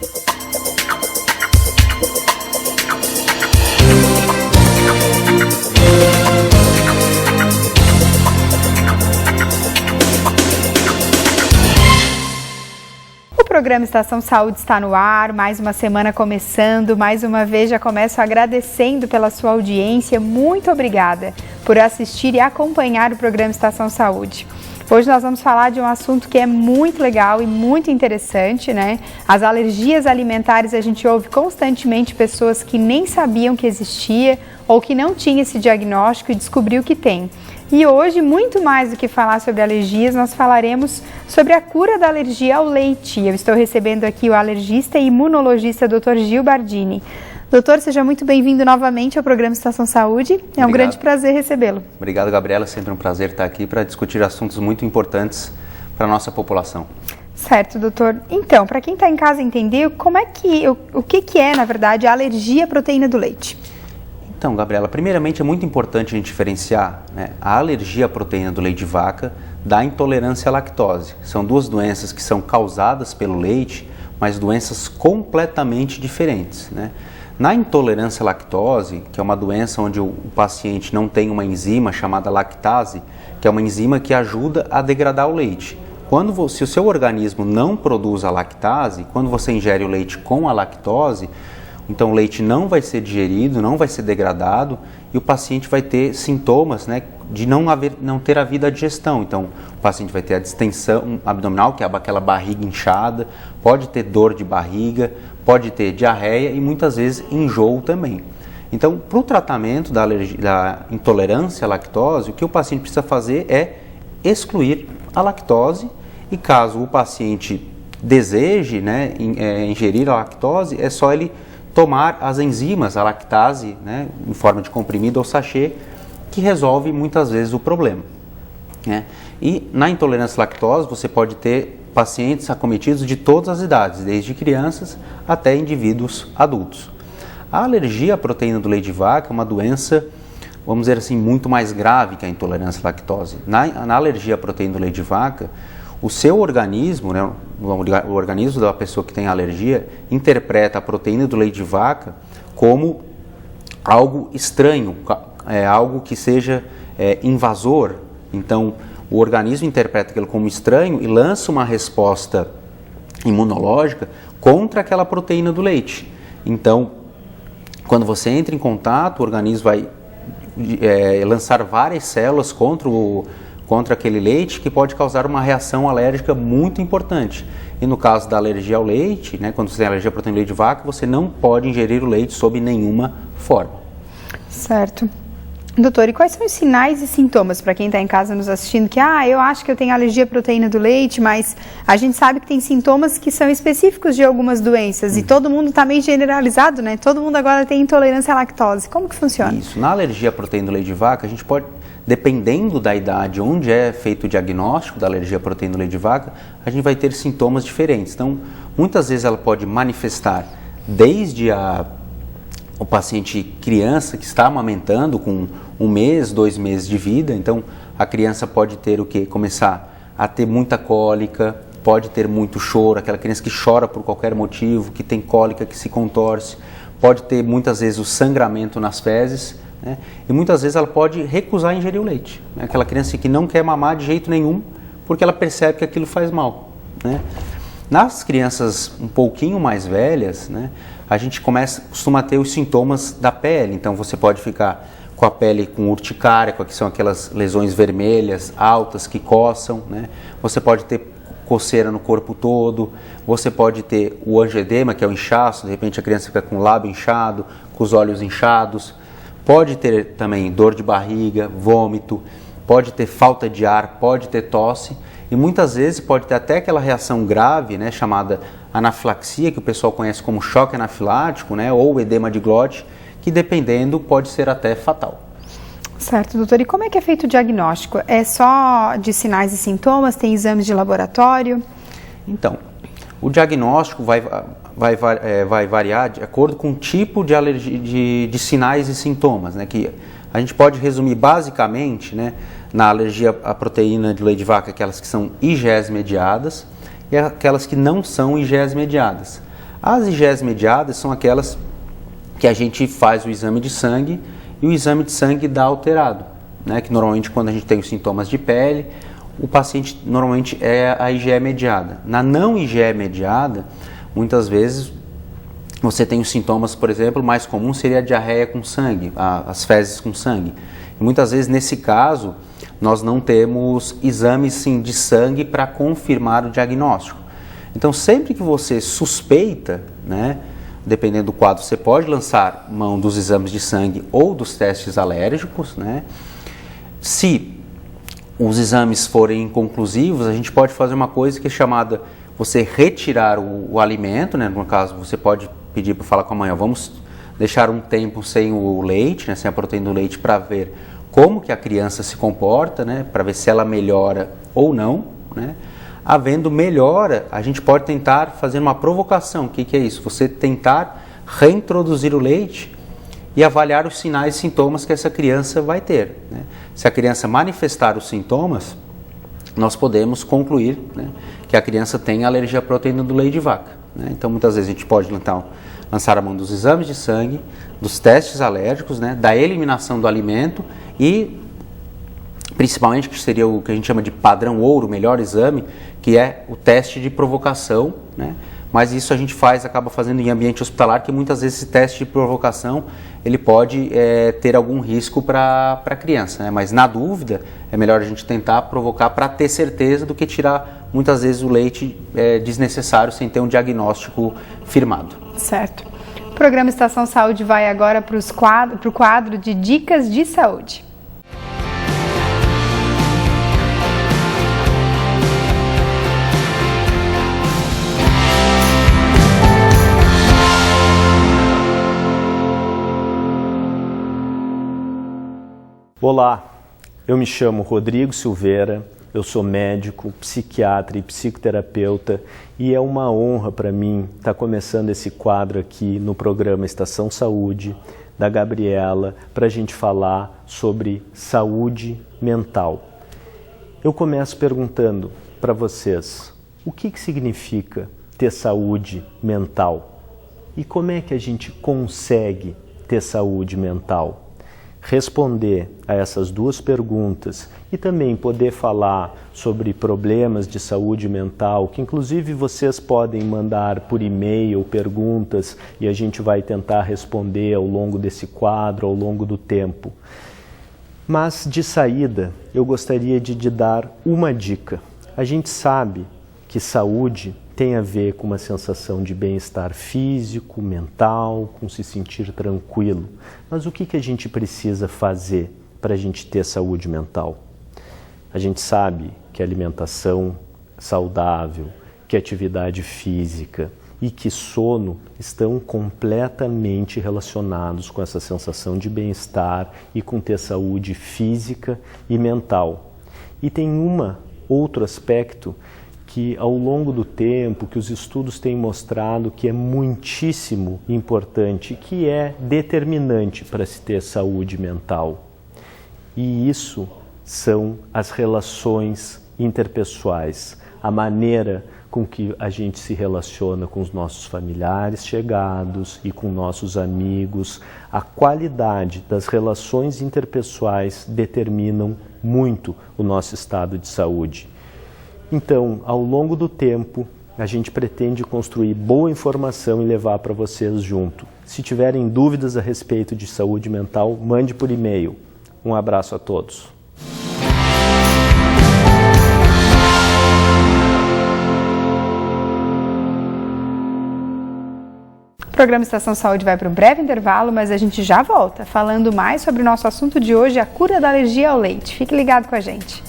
O programa Estação Saúde está no ar, mais uma semana começando, mais uma vez já começo agradecendo pela sua audiência, muito obrigada por assistir e acompanhar o programa Estação Saúde. Hoje nós vamos falar de um assunto que é muito legal e muito interessante, né? As alergias alimentares, a gente ouve constantemente pessoas que nem sabiam que existia ou que não tinha esse diagnóstico e descobriu que tem. E hoje, muito mais do que falar sobre alergias, nós falaremos sobre a cura da alergia ao leite. Eu estou recebendo aqui o alergista e imunologista Dr. Gil Bardini. Doutor, seja muito bem-vindo novamente ao programa Estação Saúde. É um grande prazer recebê-lo. Obrigado, Gabriela. Sempre um prazer estar aqui para discutir assuntos muito importantes para a nossa população. Certo, doutor. Então, para quem está em casa entender, o que é, na verdade, a alergia à proteína do leite? Então, Gabriela, primeiramente é muito importante a gente diferenciar, né, a alergia à proteína do leite de vaca da intolerância à lactose. São duas doenças que são causadas pelo leite, mas doenças completamente diferentes, né? Na intolerância à lactose, que é uma doença onde o paciente não tem uma enzima chamada lactase, que é uma enzima que ajuda a degradar o leite. Se o seu organismo não produz a lactase, quando você ingere o leite com a lactose, então o leite não vai ser digerido, não vai ser degradado e o paciente vai ter sintomas, né, de não ter havido a digestão. Então o paciente vai ter a distensão abdominal, que é aquela barriga inchada, pode ter dor de barriga, pode ter diarreia e muitas vezes enjoo também. Então, para o tratamento da intolerância à lactose, o que o paciente precisa fazer é excluir a lactose e caso o paciente deseje, né, ingerir a lactose, é só ele tomar as enzimas, a lactase, né, em forma de comprimido ou sachê, que resolve muitas vezes o problema, né? E na intolerância à lactose você pode ter pacientes acometidos de todas as idades, desde crianças até indivíduos adultos. A alergia à proteína do leite de vaca é uma doença, vamos dizer assim, muito mais grave que a intolerância à lactose. Na alergia à proteína do leite de vaca, o seu organismo, né, o organismo da pessoa que tem alergia, interpreta a proteína do leite de vaca como algo estranho, algo que seja invasor. Então, o organismo interpreta aquilo como estranho e lança uma resposta imunológica contra aquela proteína do leite. Então, quando você entra em contato, o organismo vai lançar várias células contra aquele leite, que pode causar uma reação alérgica muito importante. E no caso da alergia ao leite, né, quando você tem alergia à proteína do leite de vaca, você não pode ingerir o leite sob nenhuma forma. Certo. Doutor, e quais são os sinais e sintomas para quem está em casa nos assistindo que, eu acho que eu tenho alergia à proteína do leite, mas a gente sabe que tem sintomas que são específicos de algumas doenças e todo mundo está meio generalizado, né? Todo mundo agora tem intolerância à lactose. Como que funciona? Isso. Na alergia à proteína do leite de vaca, a gente pode, dependendo da idade onde é feito o diagnóstico da alergia à proteína do leite de vaca, a gente vai ter sintomas diferentes. Então, muitas vezes ela pode manifestar desde o paciente criança que está amamentando com 1 mês, 2 meses de vida. Então a criança pode ter começar a ter muita cólica, pode ter muito choro, aquela criança que chora por qualquer motivo, que tem cólica, que se contorce, pode ter muitas vezes o sangramento nas fezes, né? E muitas vezes ela pode recusar ingerir o leite, né? Aquela criança que não quer mamar de jeito nenhum porque ela percebe que aquilo faz mal, né? Nas crianças um pouquinho mais velhas, né, a gente costuma ter os sintomas da pele. Então você pode ficar com a pele com urticária, que são aquelas lesões vermelhas, altas, que coçam, né? Você pode ter coceira no corpo todo, você pode ter o angedema, que é o inchaço, de repente a criança fica com o lábio inchado, com os olhos inchados, pode ter também dor de barriga, vômito, pode ter falta de ar, pode ter tosse. E muitas vezes pode ter até aquela reação grave, né, chamada anafilaxia, que o pessoal conhece como choque anafilático, né, ou edema de glote, que dependendo pode ser até fatal. Certo, doutor. E como é que é feito o diagnóstico? É só de sinais e sintomas? Tem exames de laboratório? Então, o diagnóstico vai variar de acordo com o tipo de alergia, de sinais e sintomas, né, que a gente pode resumir basicamente, né, na alergia à proteína de leite de vaca, aquelas que são IgEs mediadas e aquelas que não são IgEs mediadas. As IgEs mediadas são aquelas que a gente faz o exame de sangue e o exame de sangue dá alterado, né? Que normalmente quando a gente tem os sintomas de pele, o paciente normalmente é a IgE mediada. Na não IgE mediada, muitas vezes você tem os sintomas, por exemplo, mais comum seria a diarreia com sangue, as fezes com sangue. E muitas vezes nesse caso, nós não temos exames sim, de sangue para confirmar o diagnóstico. Então sempre que você suspeita, né, dependendo do quadro, você pode lançar mão dos exames de sangue ou dos testes alérgicos, né? Se os exames forem inconclusivos, a gente pode fazer uma coisa que é chamada você retirar o alimento, né? No caso, você pode pedir para falar com a mãe, vamos deixar um tempo sem o leite, né? Sem a proteína do leite, para ver como que a criança se comporta, né? Para ver se ela melhora ou não, né? Havendo melhora, a gente pode tentar fazer uma provocação. O que é isso? Você tentar reintroduzir o leite e avaliar os sinais e sintomas que essa criança vai ter, né? Se a criança manifestar os sintomas, nós podemos concluir, né, que a criança tem alergia à proteína do leite de vaca, né? Então, muitas vezes a gente pode então, lançar a mão dos exames de sangue, dos testes alérgicos, né, da eliminação do alimento e, principalmente, que seria o que a gente chama de padrão ouro, o melhor exame, que é o teste de provocação, né? Mas isso a gente acaba fazendo em ambiente hospitalar, que muitas vezes esse teste de provocação ele pode ter algum risco para a criança, né? Mas na dúvida é melhor a gente tentar provocar para ter certeza do que tirar muitas vezes o leite desnecessário sem ter um diagnóstico firmado. Certo. O programa Estação Saúde vai agora para o quadro de Dicas de Saúde. Olá, eu me chamo Rodrigo Silveira, eu sou médico, psiquiatra e psicoterapeuta e é uma honra para mim estar começando esse quadro aqui no programa Estação Saúde, da Gabriela, para a gente falar sobre saúde mental. Eu começo perguntando para vocês, o que significa ter saúde mental? E como é que a gente consegue ter saúde mental? Responder a essas duas perguntas e também poder falar sobre problemas de saúde mental, que inclusive vocês podem mandar por e-mail perguntas e a gente vai tentar responder ao longo desse quadro, ao longo do tempo. Mas de saída, eu gostaria de dar uma dica. A gente sabe que saúde tem a ver com uma sensação de bem-estar físico, mental, com se sentir tranquilo. Mas o que a gente precisa fazer para a gente ter saúde mental? A gente sabe que alimentação saudável, que atividade física e que sono estão completamente relacionados com essa sensação de bem-estar e com ter saúde física e mental. E tem outro aspecto que ao longo do tempo, que os estudos têm mostrado que é muitíssimo importante, que é determinante para se ter saúde mental. E isso são as relações interpessoais, a maneira com que a gente se relaciona com os nossos familiares chegados e com nossos amigos. A qualidade das relações interpessoais determinam muito o nosso estado de saúde. Então, ao longo do tempo, a gente pretende construir boa informação e levar para vocês junto. Se tiverem dúvidas a respeito de saúde mental, mande por e-mail. Um abraço a todos. O programa Estação Saúde vai para um breve intervalo, mas a gente já volta falando mais sobre o nosso assunto de hoje, a cura da alergia ao leite. Fique ligado com a gente.